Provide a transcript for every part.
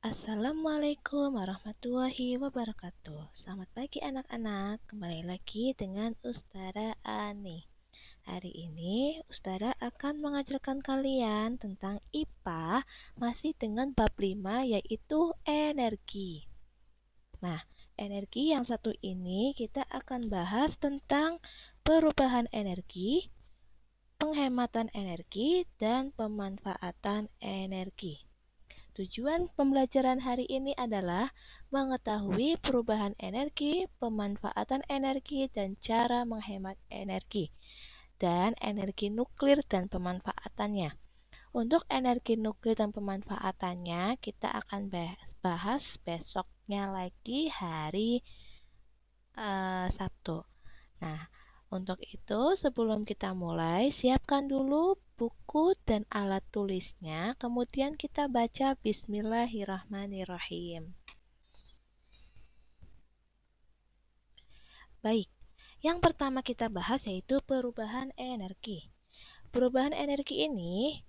Assalamualaikum warahmatullahi wabarakatuh. Selamat pagi anak-anak. Kembali lagi dengan Ustazah Ani. Hari ini Ustazah akan mengajarkan kalian tentang IPA masih dengan bab 5 yaitu energi. Nah, energi yang satu ini kita akan bahas tentang perubahan energi, penghematan energi, dan pemanfaatan energi. Tujuan pembelajaran hari ini adalah mengetahui perubahan energi, pemanfaatan energi, dan cara menghemat energi, dan energi nuklir dan pemanfaatannya. Untuk energi nuklir dan pemanfaatannya, kita akan bahas besoknya lagi hari Sabtu. Nah, untuk itu sebelum kita mulai, siapkan dulu buku dan alat tulisnya, kemudian kita baca Bismillahirrahmanirrahim. Baik, yang pertama kita bahas yaitu perubahan energi. Perubahan energi ini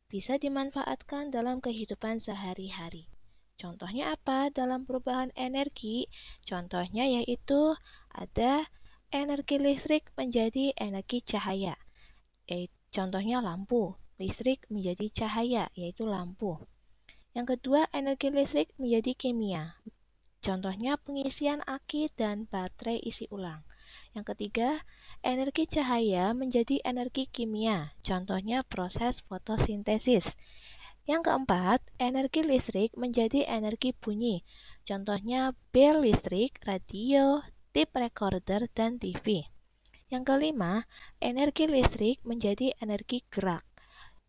bisa dimanfaatkan dalam kehidupan sehari-hari. Contohnya apa dalam perubahan energi? Contohnya yaitu ada energi listrik menjadi energi cahaya. Contohnya lampu. Listrik menjadi cahaya, yaitu lampu. Yang kedua, energi listrik menjadi kimia. Contohnya pengisian aki dan baterai isi ulang. Yang ketiga, energi cahaya menjadi energi kimia. Contohnya proses fotosintesis. Yang keempat, energi listrik menjadi energi bunyi. Contohnya bel listrik, radio, tape recorder, dan TV. Yang kelima, energi listrik menjadi energi gerak.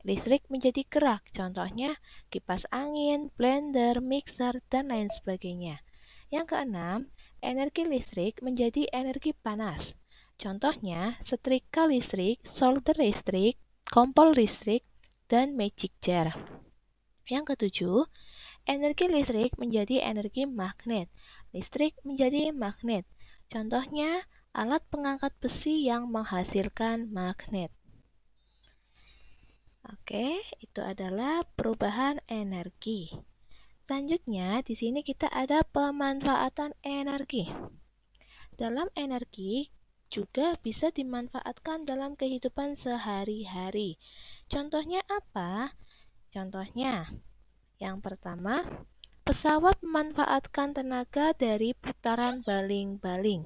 Listrik menjadi gerak, contohnya kipas angin, blender, mixer, dan lain sebagainya. Yang keenam, energi listrik menjadi energi panas. Contohnya setrika listrik, solder listrik, kompor listrik, dan magic jar. Yang ketujuh, energi listrik menjadi energi magnet. Listrik menjadi magnet. Contohnya alat pengangkat besi yang menghasilkan magnet. Oke, itu adalah perubahan energi. Selanjutnya, di sini kita ada pemanfaatan energi. Dalam energi juga bisa dimanfaatkan dalam kehidupan sehari-hari. Contohnya apa? Contohnya, yang pertama, pesawat memanfaatkan tenaga dari putaran baling-baling.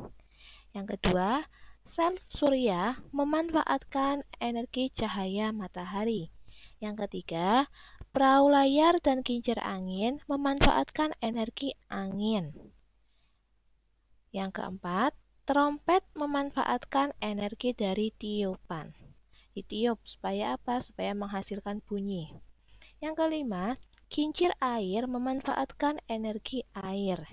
Yang kedua, sel surya memanfaatkan energi cahaya matahari. Yang ketiga, perahu layar dan kincir angin memanfaatkan energi angin. Yang keempat, trompet memanfaatkan energi dari tiupan. Ditiup supaya apa? Supaya menghasilkan bunyi. Yang kelima, kincir air memanfaatkan energi air.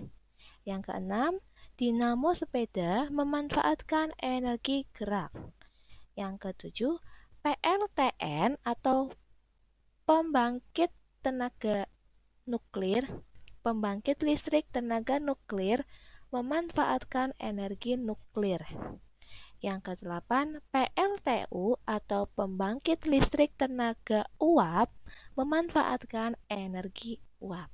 Yang keenam, dinamo sepeda memanfaatkan energi gerak. Yang ketujuh, PLTN atau pembangkit tenaga nuklir, pembangkit listrik tenaga nuklir memanfaatkan energi nuklir. Yang kedelapan, PLTU atau pembangkit listrik tenaga uap memanfaatkan energi uap.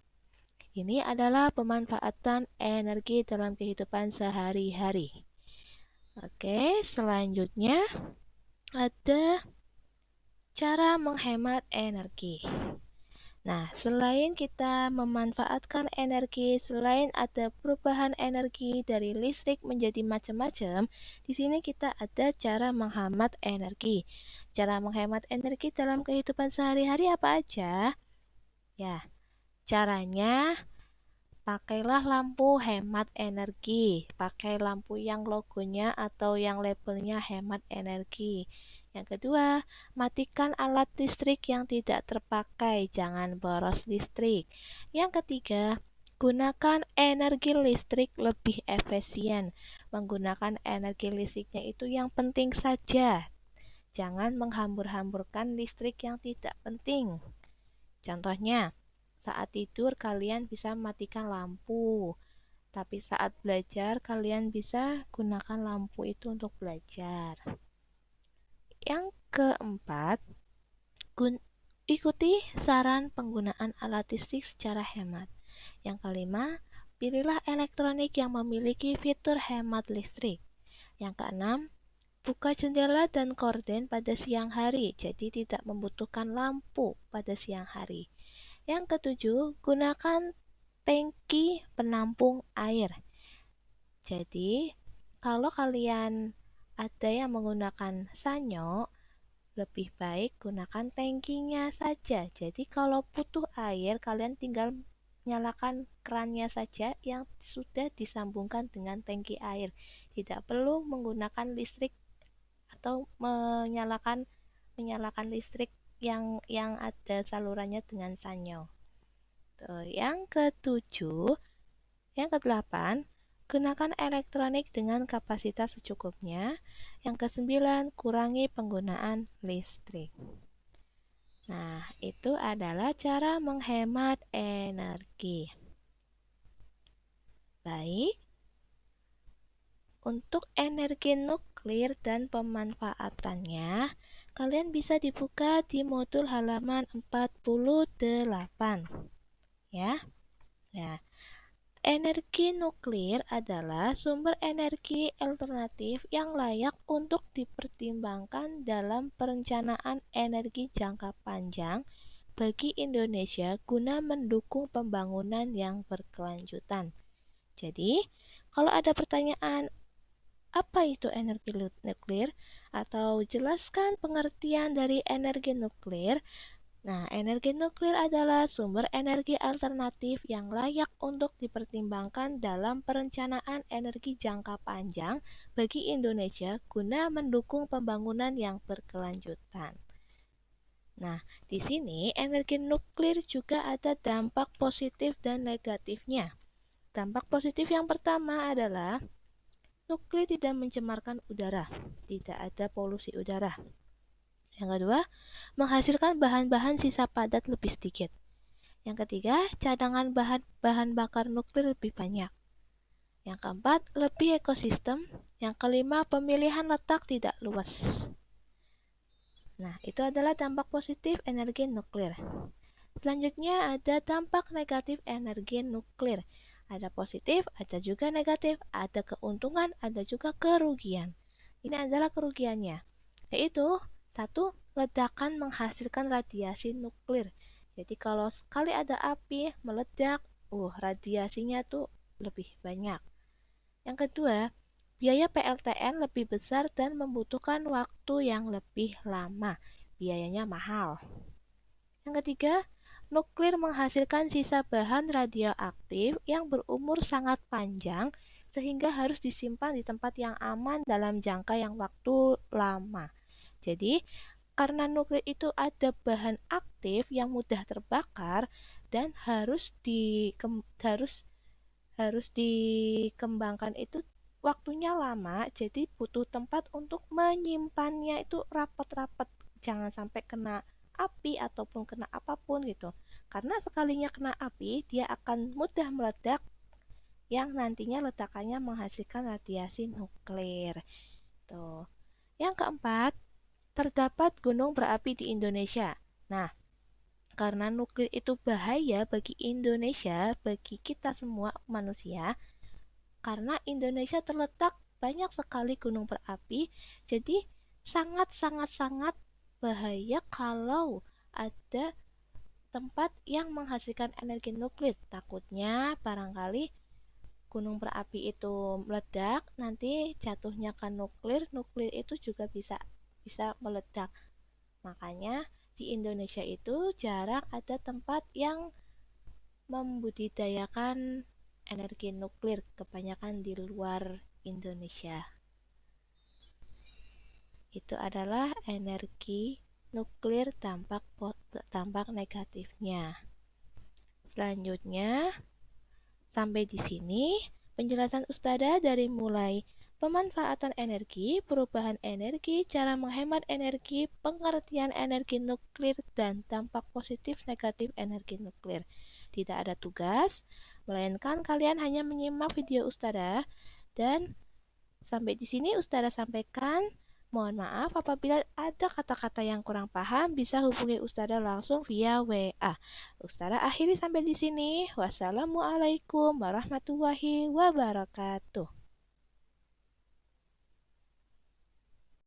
Ini adalah pemanfaatan energi dalam kehidupan sehari-hari. Oke, selanjutnya ada cara menghemat energi. Nah, selain kita memanfaatkan energi, selain ada perubahan energi dari listrik menjadi macam-macam, di sini kita ada cara menghemat energi. Cara menghemat energi dalam kehidupan sehari-hari apa aja? Ya, caranya pakailah lampu hemat energi. Pakai lampu yang logonya atau yang labelnya hemat energi. Yang kedua, matikan alat listrik yang tidak terpakai, jangan boros listrik. Yang ketiga, gunakan energi listrik lebih efisien. Menggunakan energi listriknya itu yang penting saja. Jangan menghambur-hamburkan listrik yang tidak penting. Contohnya, saat tidur kalian bisa matikan lampu, tapi saat belajar kalian bisa gunakan lampu itu untuk belajar. Yang keempat, ikuti saran penggunaan alat listrik secara hemat. Yang kelima, pilihlah elektronik yang memiliki fitur hemat listrik. Yang keenam, buka jendela dan gorden pada siang hari, jadi tidak membutuhkan lampu pada siang hari. Yang ketujuh, gunakan tangki penampung air. Jadi, kalau kalian ada yang menggunakan sanyo, lebih baik gunakan tangkinya saja. Jadi, kalau butuh air, kalian tinggal nyalakan kerannya saja yang sudah disambungkan dengan tangki air. Tidak perlu menggunakan listrik atau menyalakan listrik yang ada salurannya dengan sanyo. Yang ketujuh, yang kedelapan, gunakan elektronik dengan kapasitas secukupnya. Yang kesembilan, kurangi penggunaan listrik. Nah, itu adalah cara menghemat energi. Baik, untuk energi nuklir dan pemanfaatannya, kalian bisa dibuka di modul halaman 48. Ya. Nah, energi nuklir adalah sumber energi alternatif yang layak untuk dipertimbangkan dalam perencanaan energi jangka panjang bagi Indonesia guna mendukung pembangunan yang berkelanjutan. Jadi, kalau ada pertanyaan apa itu energi nuklir atau jelaskan pengertian dari energi nuklir, nah, energi nuklir adalah sumber energi alternatif yang layak untuk dipertimbangkan dalam perencanaan energi jangka panjang bagi Indonesia guna mendukung pembangunan yang berkelanjutan. Nah, di sini energi nuklir juga ada dampak positif dan negatifnya. Dampak positif yang pertama adalah nuklir tidak mencemarkan udara, tidak ada polusi udara. Yang kedua, menghasilkan bahan-bahan sisa padat lebih sedikit. Yang ketiga, cadangan bahan bakar nuklir lebih banyak. Yang keempat, lebih ekosistem. Yang kelima, pemilihan letak tidak luas. Nah, itu adalah dampak positif energi nuklir. Selanjutnya ada dampak negatif energi nuklir. Ada positif, ada juga negatif, ada keuntungan, ada juga kerugian. Ini adalah kerugiannya, yaitu satu, ledakan menghasilkan radiasi nuklir. Jadi kalau sekali ada api meledak, radiasinya tuh lebih banyak. Yang kedua, biaya PLTN lebih besar dan membutuhkan waktu yang lebih lama. Biayanya mahal. Yang ketiga, nuklir menghasilkan sisa bahan radioaktif yang berumur sangat panjang sehingga harus disimpan di tempat yang aman dalam jangka yang waktu lama. Jadi, karena nuklir itu ada bahan aktif yang mudah terbakar dan harus dikembangkan itu waktunya lama, jadi butuh tempat untuk menyimpannya itu rapat-rapat. Jangan sampai kena api ataupun kena apapun gitu. Karena sekalinya kena api, dia akan mudah meledak yang nantinya ledakannya menghasilkan radiasi nuklir. Tuh. Yang keempat, terdapat gunung berapi di Indonesia. Nah, karena nuklir itu bahaya bagi Indonesia, bagi kita semua manusia, karena Indonesia terletak banyak sekali gunung berapi, jadi sangat bahaya kalau ada tempat yang menghasilkan energi nuklir. Takutnya barangkali gunung berapi itu meledak, nanti jatuhnya ke nuklir itu juga bisa meledak. Makanya di Indonesia itu jarang ada tempat yang membudidayakan energi nuklir, kebanyakan di luar Indonesia. Itu adalah energi nuklir dampak negatifnya. Selanjutnya, sampai di sini penjelasan Ustada dari mulai pemanfaatan energi, perubahan energi, cara menghemat energi, pengertian energi nuklir, dan dampak positif negatif energi nuklir. Tidak ada tugas, melainkan kalian hanya menyimak video Ustada. Dan sampai di sini Ustada sampaikan. Mohon maaf apabila ada kata-kata yang kurang paham, bisa hubungi Ustazah langsung via WA. Ustazah akhiri sampai di sini. Wassalamualaikum warahmatullahi wabarakatuh.